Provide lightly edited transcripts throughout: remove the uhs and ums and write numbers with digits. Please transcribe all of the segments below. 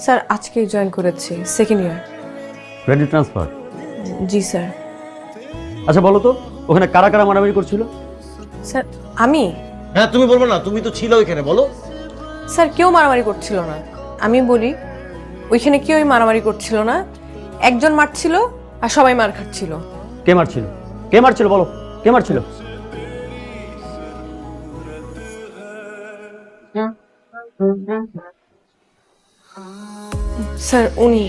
Sir আজকেই join করেছি, second year. Credit transfer? জি স্যার। আচ্ছা বলো তো, ওখানে কারা কারা মারামারি করছিল? স্যার আমি? হ্যাঁ তুমি বলবো না, তুমি তো ছিল ওইখানে, বলো। স্যার কেউ মারামারি করছিল না। আমি বলি, ওইখানে কেউই মারামারি করছিল না, একজন মারছিল আর সবাই মার খাচ্ছিল। কে মারছিল? কে মারছিল বলো, কে মারছিল? স্যার উনি।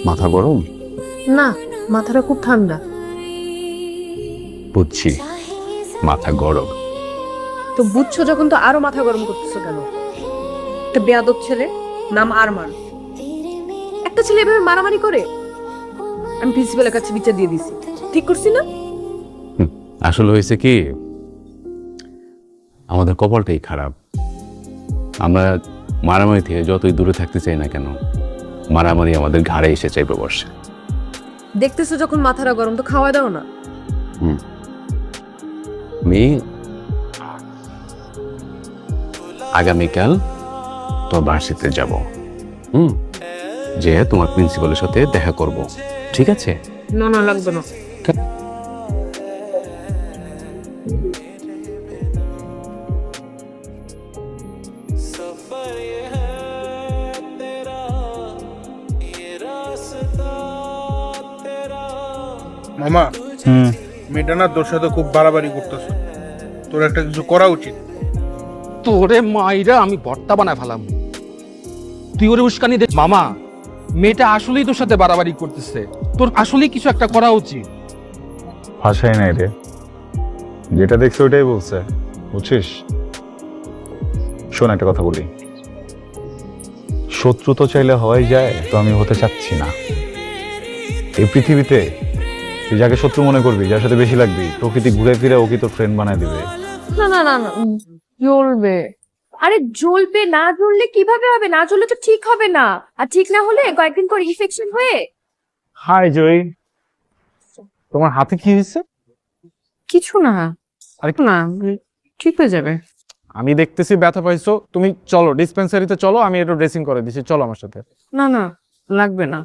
মাথা গরম? না, মাথাটা খুব ঠান্ডা। বুঝছি, মাথা গরম। তো বুঝছো যখন, তো আরো মাথা গরম করতেছো কেন? একটা বেয়াদব ছেলে, নাম আরমান, একটা ছেলে এভাবে মারামারি করে। আমি প্রিন্সিপালের কাছে বিচার দিয়ে দিছি। ঠিক করছি না? আসলে হয়েছে কি, আমাদের কপালটাই খারাপ। আমরা মারামারি থেকে যতই দূরে থাকতে চাই না কেন, মারামারি আমাদের ঘাড়ে এসে চাইবে বসে। দেখতেছো যখন মাথাটা গরম, তো খাওয়া দাও না। আমি আগামীকাল তোমার ভার্সিটিতে যাব। যে তোমার প্রিন্সিপালের সাথে দেখা করব, ঠিক আছে? না না, লাগবে না। মামা, মেয়েটা না তোর সাথে খুব বাড়াবাড়ি করতেছে, তোর একটা কিছু করা উচিত। তোরে মাইরা আমি ভর্তা বানায় ফেলাম। তুই ওরে উস্কানি দে। মামা, মেয়েটা আসলেই তোর সাথে বাড়াবাড়ি করতেছে, তোর আসলেই কিছু একটা করা উচিত। ভাষাই নাই রে, যেটা দেখছি ওইটাই বলছে, বুঝছিস? শোন একটা কথা বলি, শত্রু তো চাইলে হওয়াই যায়, তো আমি হতে চাচ্ছি না। এই পৃথিবীতে তুই যাকে শত্রু মনে করবি, যার সাথে বেশি লাগবি, প্রকৃতি ঘুরে ফিরে ওকে তোর ফ্রেন্ড বানায় দিবে। না না না না, জ্বলবে। আরে জ্বলবে না, জ্বললে কিভাবে হবে? না জ্বললে তো ঠিক হবে না, আর ঠিক না হলে কয়েকদিন পর ইনফেকশন হয়ে। হাই জয়ী, তোমার হাতে কি হয়েছে? কিছু না, আরেকটু না, ঠিক হয়ে যাবে। আমি দেখতেছি ব্যথা পাইছো, তুমি চলো ডিসপেন্সারিতে চলো, আমি একটু ড্রেসিং করে দিছি, চলো আমার সাথে। না না, লাগবে না।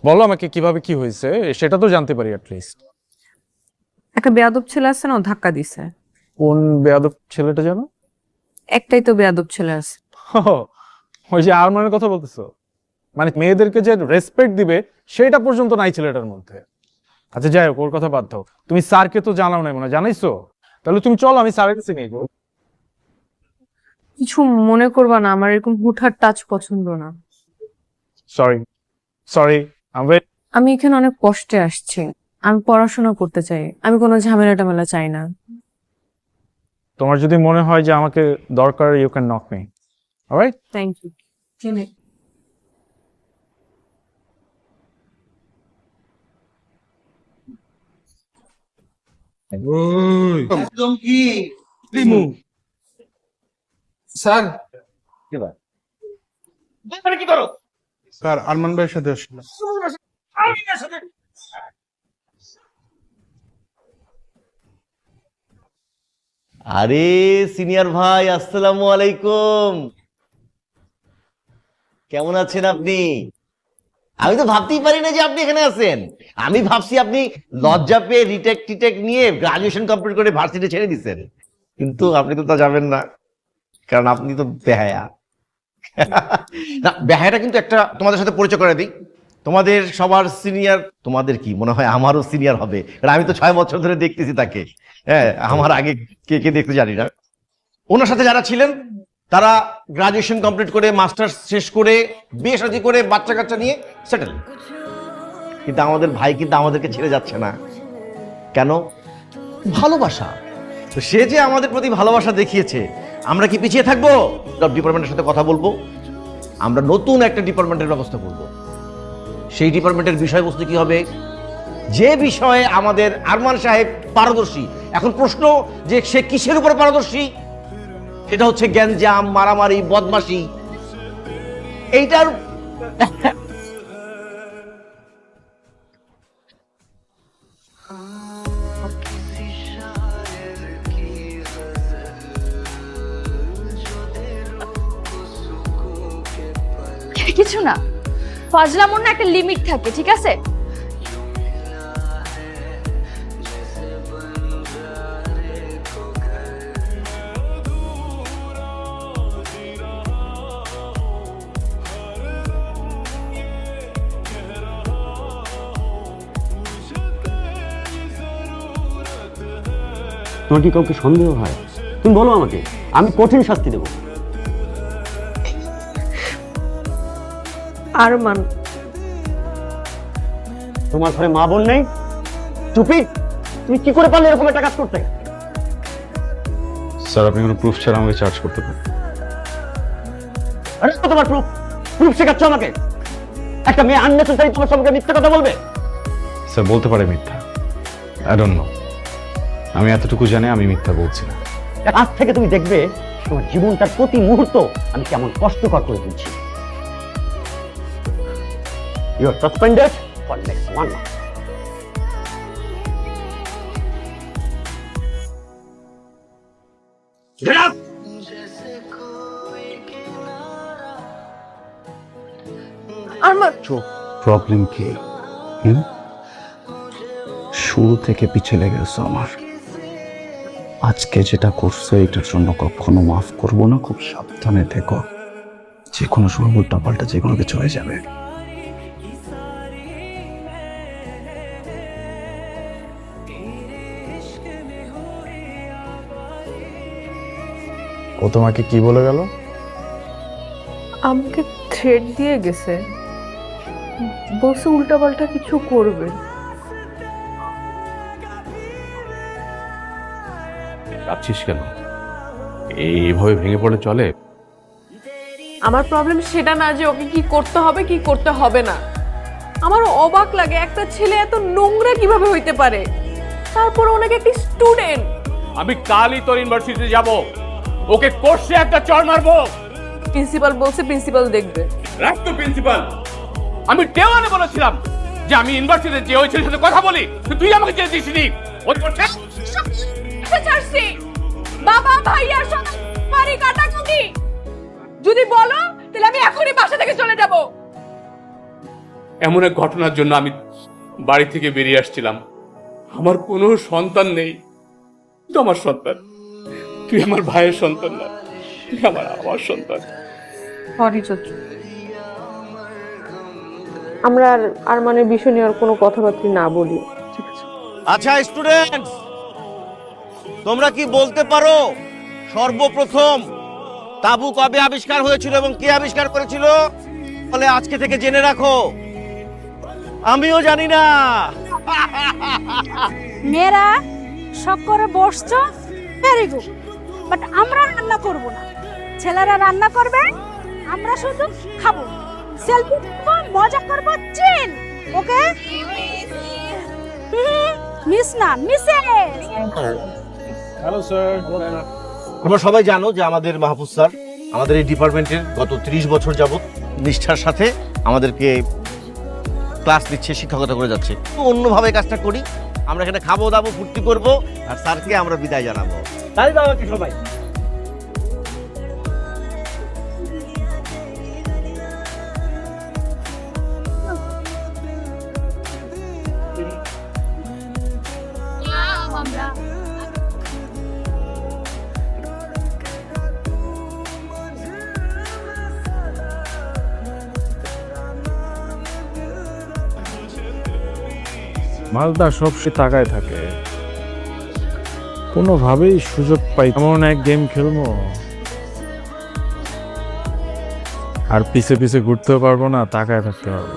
বলো আমাকে কিভাবে কি হয়েছে, সেটা তো জানতে পারি অ্যাটলিস্ট। একটা বেয়াদব ছেলে আছে না, ও ধাক্কা দিছে। কোন বেয়াদব ছেলেটা জানো? একটাই তো বেয়াদব ছেলে আছে। ওই যে আরমানের কথা বলতেছো, মানে মেয়েদেরকে যে রেসপেক্ট দিবে সেটা পর্যন্ত নাই ছেলেটার মধ্যে। আচ্ছা যাই হোক, ওর কথা বাদ দাও। তুমি স্যারকে তো জানাও নাই মনে হয়, জানাইছো? তাহলে তুমি চলো, আমি স্যারের কাছে নিয়ে যাবো। কিছু মনে করবা না, আমার এরকম হুটহাট টাচ পছন্দ না। Sorry sorry. আমি এখানে অনেক কষ্টে আসছি, আমি পড়াশোনা করতে চাই, আমি কোনো ঝামেলা টামেলা চাই না। তোমার যদি মনে হয় যে আমাকে দরকার, you can knock me. Alright, thank you. একদম কি রিমুভ স্যার? কি করো স্যার? আরমান ভাইয়ের সাথে আসছিলাম। আরে সিনিয়র ভাই, আসসালামু আলাইকুম। কেমন আছেন আপনি? আমি তো ভাবতেই পারি না যে আপনি এখানে আছেন। আমি ভাবছি আপনি লজ্জা পেয়ে রিটেক নিয়ে গ্রাজুয়েশন কমপ্লিট করে ভার্সিটি ছেড়ে দিচ্ছেন, কিন্তু আপনি তো তা যাবেন না, কারণ আপনি তো বেহায়া। না, বেহায়াটা কিন্তু একটা তোমাদের সাথে পরিচয় করে দিই। তোমাদের সবার সিনিয়র, তোমাদের কি মনে হয় আমারও সিনিয়র হবে, কারণ আমি তো 6 বছর ধরে দেখতেছি তাকে। হ্যাঁ, আমার আগে কে কে দেখতে জানি না। ওনার সাথে যারা ছিলেন তারা গ্রাজুয়েশন কমপ্লিট করে, মাস্টার্স শেষ করে, বিয়ে শাদী করে, বাচ্চা কাচ্চা নিয়ে সেটেল। কিন্তু আমাদের ভাই কিন্তু আমাদেরকে ছেড়ে যাচ্ছে না। কেন? ভালোবাসা। তো সে যে আমাদের প্রতি ভালোবাসা দেখিয়েছে, আমরা কি পিছিয়ে থাকবো? সব ডিপার্টমেন্টের সাথে কথা বলবো, আমরা নতুন একটা ডিপার্টমেন্টের ব্যবস্থা করব। সেই ডিপার্টমেন্টের বিষয়বস্তু কি হবে? যে বিষয়ে আমাদের আরমান সাহেব পারদর্শী। এখন প্রশ্ন যে সে কিসের উপরে পারদর্শী? সেটা হচ্ছে গ্যাঞ্জাম, মারামারি, বদমাশি। এইটার কিছু না, ফাজলামোর না একটা লিমিট থাকে, ঠিক আছে? তোমার কি কাউকে সন্দেহ হয়? তুমি বলো আমাকে, আমি কঠিন শাস্তি দেবো। আরমান, তোমার ঘরে মা বোন নেই? চুপি, তুমি কি করে পারলে এরকম একটা কাজ করতে? স্যার আপনি কোনো প্রুফ ছাড়া আমাকে চার্জ করতে পারেন। আরে তোমার প্রুফ প্রুফ শেখাচ্ছ আমাকে? একটা মেয়ে আননেসেসারি তোমার সঙ্গে মিথ্যা কথা বলবে? স্যার বলতে পারে মিথ্যা, আই ডোন্ট নো। আমি এতটুকু জানি আমি মিথ্যা বলছি না। আজ থেকে তুমি দেখবে তোমার জীবনটার প্রতি মুহূর্ত আমি কেমন কষ্টকর করে দিচ্ছি। You are suspended for next 1 month. Get up! Arman, problem কি? শুরু থেকে পিছলে গেছো আমার। আজকে যেটা করছো এটার জন্য কখনো মাফ করবো না। খুব সাবধানে থেকো, যে কোনো সময় উল্টা পাল্টা যে কোনো কিছু হয়ে যাবে। ও তোমাকে কি বলে গেল? আমাকে থ্রেড দিয়ে গেছে, বলছে উল্টাপাল্টা কিছু করবে। কাঁদছিস কেন? এইভাবে ভেঙে পড়ে চলে? আমার প্রবলেম সেটা না যে ওকে কি করতে হবে কি করতে হবে না। আমার অবাক লাগে একটা ছেলে এত নোংরা কিভাবে হইতে পারে, তারপর ওনাকে একটা স্টুডেন্ট। আমি কালই তোর ইউনিভার্সিটিতে যাব, ওকে কোর্সে একটা চড় মারবো। প্রিন্সিপাল বলছে প্রিন্সিপাল দেখবে। রাখ তো প্রিন্সিপাল। আমি দেওয়ানে বলেছিলাম যে আমি ইউনিভার্সিটিতে যে ওই ছেলের সাথে কথা বলি, তো তুই আমাকে যেতে দিসনি। ওই করছে ছাড়ছি বাবা ভাইয়ার সাথে পারি কাটাকুটি যদি বলো তাহলে আমি এখনই বাসা থেকে চলে যাব। এমন এক ঘটনার জন্য আমি বাড়ি থেকে বেরিয়ে আসছিলাম। আমার কোনো সন্তান নেই, তুই আমার সন্তান। তুই আমার ভাইয়ের সন্তান না, তুই আমার সন্তান। সরি চাচু, আমরা আর আরমানের বিষয় নিয়ে আর কোনো কথাবার্তা না বলি, ঠিক আছে? আচ্ছা স্টুডেন্টস, তোমরা কি বলতে পারো সর্বপ্রথম তাবু কবে আবিষ্কার হয়েছিল এবং কে আবিষ্কার করেছিল? বলে আজকে থেকে জেনে রাখো, আমিও জানি না। মেয়েরা শখ করে বসছো, ভেরি গুড, বাট আমরা রান্না করব না, ছেলেরা রান্না করবে, আমরা শুধু খাবো, সেলফি করবো, মজা করবো, চিল। ওকে? মিস না, মিসেস। Hello sir. তোমরা সবাই জানো যে আমাদের মাহফুজ স্যার আমাদের এই ডিপার্টমেন্টের গত 30 বছর যাবত নিষ্ঠার সাথে আমাদেরকে ক্লাস দিচ্ছে, শিক্ষকতা করে যাচ্ছে। তো অন্যভাবে কাজটা করি, আমরা এখানে খাবো দাবো, ফুর্তি করবো, আর স্যারকে আমরা বিদায় জানাবো। তাই দাও কি সবাই। মালদা সব সে তাকায় থাকে, কোনোভাবেই সুযোগ পাই এমন এক গেম খেলবো আর পিছে পিছে ঘুরতেও পারবো না, তাকায় থাকতে পারবো।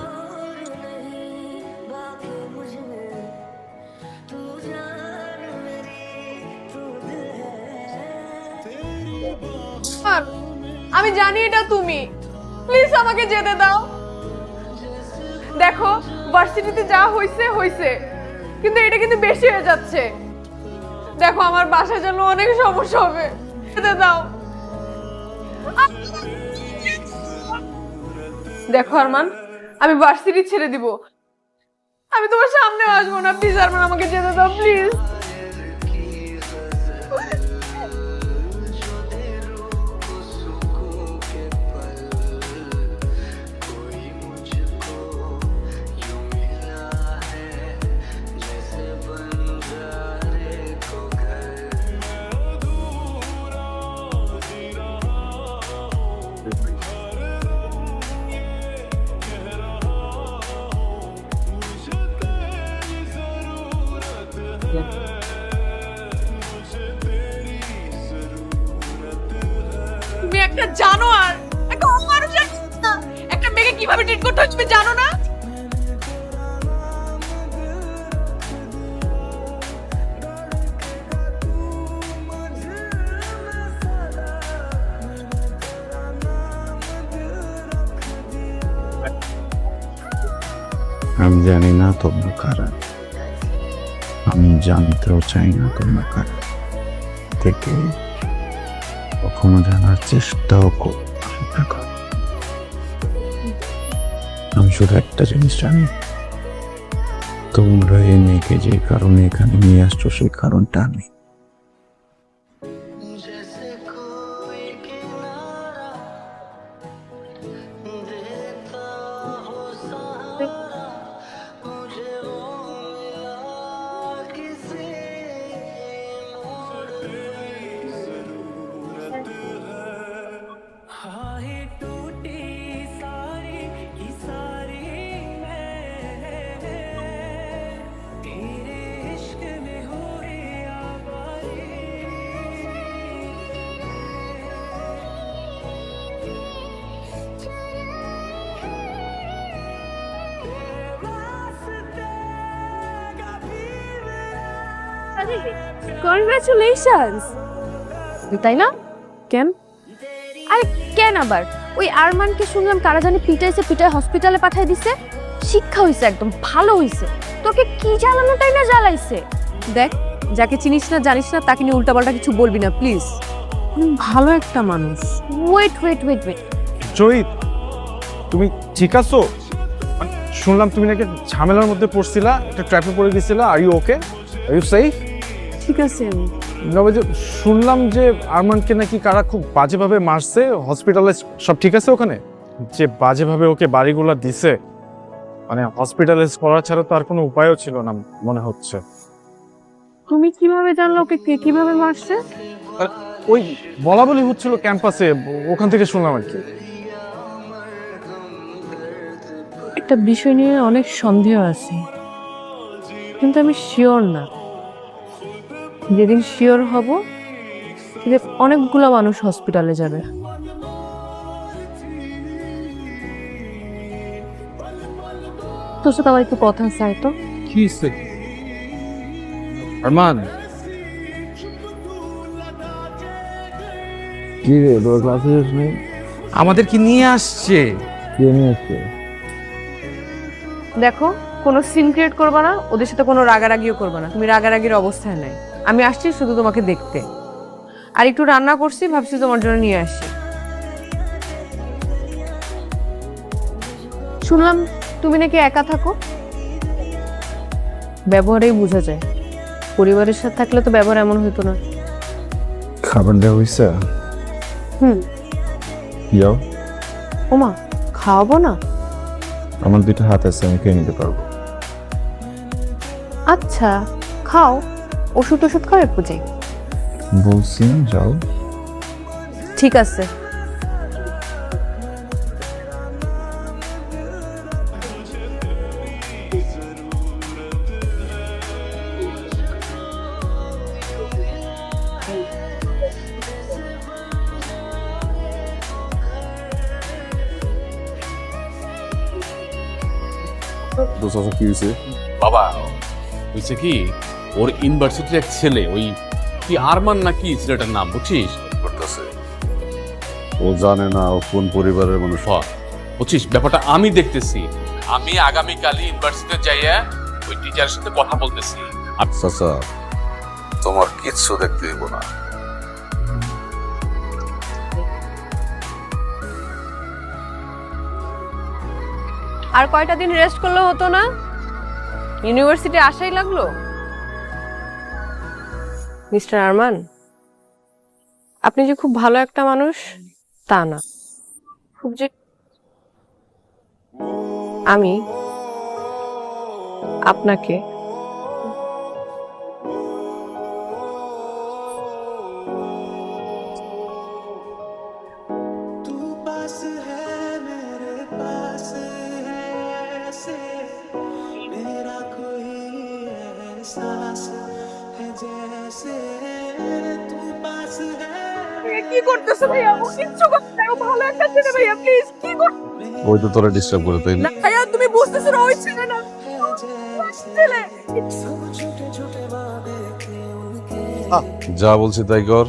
মেয়েটা তুমি, প্লিজ আমাকে যেতে দাও। দেখো ভার্সিটিতে যা হইছে হইছে, কিন্তু এটা কিন্তু বেশি হয়ে যাচ্ছে। দেখো আমার বাসায় যেন অনেক সমস্যা হবে, যেতে দাও। দেখো আরমান, আমি ভার্সিটি ছেড়ে দিব, আমি তোমার সামনে আসবো না। প্লিজ আরমান, আমাকে যেতে দাও প্লিজ। তুমি একটা জানোয়ার, একটা অমানুষ, একটা মেয়েকে কিভাবে ট্রিট করতে হয় তুমি জানো না? আমি জানি না তোমরা কারা, আমি জানতেও চাই না তোমরা কারা, থেকে কখনো জানার চেষ্টাও করতে করো। আমি শুধু একটা জিনিস জানি, তোমরা এই মেয়েকে যে কারণে এখানে নিয়ে আসছো সেই কারণটা আমি। কনগ্রাচুলেশনস। তাই না? কেন? আরে কেন আবার? ওই আরমানকে শুনলাম কারা জানি পিটায় হসপিটালে পাঠিয়ে দিছে। শিক্ষা হইছে, একদম ভালো হইছে। তোকে কি জ্বালানোটাই না জ্বালাইছে। দেখ, যাকে চিনিস না জানিস না তাকে নিয়ে উল্টাপাল্টা কিছু বলবি না প্লিজ। ভালো একটা মানুষ। ওয়েট। জয়িত, তুমি ঠিক আছো? মানে শুনলাম তুমি নাকি ঝামেলার মধ্যে পড়ছিলা, একটা ট্র্যাপে পড়ে গেছিলা। Are you okay? Are you safe? ঠিক আছে আমি। তবে যে শুনলাম যে আরমানকে নাকি কারা খুব বাজেভাবে মারছে, হসপিটালে সব ঠিক আছে ওখানে? যে বাজেভাবে ওকে বাড়িগুলা দিছে, মানে হসপিটালাইজ করা ছাড়া তো আর কোনো উপায়ও ছিল না মনে হচ্ছে। তুমি কিভাবে জানলো ওকে কে কিভাবে মারছে? ওই বলা বলি হচ্ছিল ক্যাম্পাসে, ওখান থেকে শুনলাম আর কি। একটা বিষয় নিয়ে অনেক সন্দেহ আছে, কিন্তু আমি শিওর না। যেদিন শিওর হব সেদিন অনেকগুলো মানুষ হসপিটালে যাবে। তোর সাথে আমার একটু কথা চাই তো। কি আরমান, কি রে, তোর ক্লাসে যাস নাই? আমাদের কি নিয়ে আসছে? কে নিয়ে আসছে? দেখো, কোনো সিন ক্রিয়েট করবা না, ওদের সাথে কোনো রাগারাগিও করবা না। তুমি রাগারাগির অবস্থায় নাই। আমি আসছি শুধু তোমাকে দেখতে, আর একটু রান্না করছি, ভাবছি তোমার জন্য নিয়ে আসি। শুনলাম তুমি নাকি একা থাকো, ব্যবহারেই বোঝা যায়। পরিবারের সাথে থাকলে তো ব্যবহার এমন হতো না। খাবার দেওয়া হয়েছে? যাও। ওমা, খাওয়াবো না? আমার দুটো হাত আছে, আমি খেয়ে নিতে পারবো। আচ্ছা খাও, ওষুধ খাও, একটু যাই। বলছি না, যাও। ঠিক আছে। বাবা হয়েছে কি, ওর ইউনিভার্সিটির এক ছেলে, ওই কি আরমান নাকি ছেলেটার নাম, বুঝছিস? ও জানে না ও কোন পরিবারের মানুষ। বুঝছিস, ব্যাপারটা আমি দেখতেছি। আমি আগামীকালই ইউনিভার্সিটিতে যাইয়া ওই টিচারের সাথে কথা বলতেছি। আচ্ছা আচ্ছা, তোমার কিচ্ছু দেখতে দিব না। আর কয়টা দিন রেস্ট করলে হতো না? ইউনিভার্সিটি আসাই লাগলো। মিস্টার আরমান, আপনি যে খুব ভালো একটা মানুষ তা না, খুব যে আমি আপনাকে কি করতেছো ভাইয়া? ও কিচ্ছু করতে না, ও ভালো একটা ছেলে ভাইয়া, প্লিজ কি করতে? ওই তো তোরা ডিস্টার্ব করে, তাই না? ভাইয়া তুমি বুঝতেছো না, ওই ছেলে না ছেলে। যা বলছি তাই কর।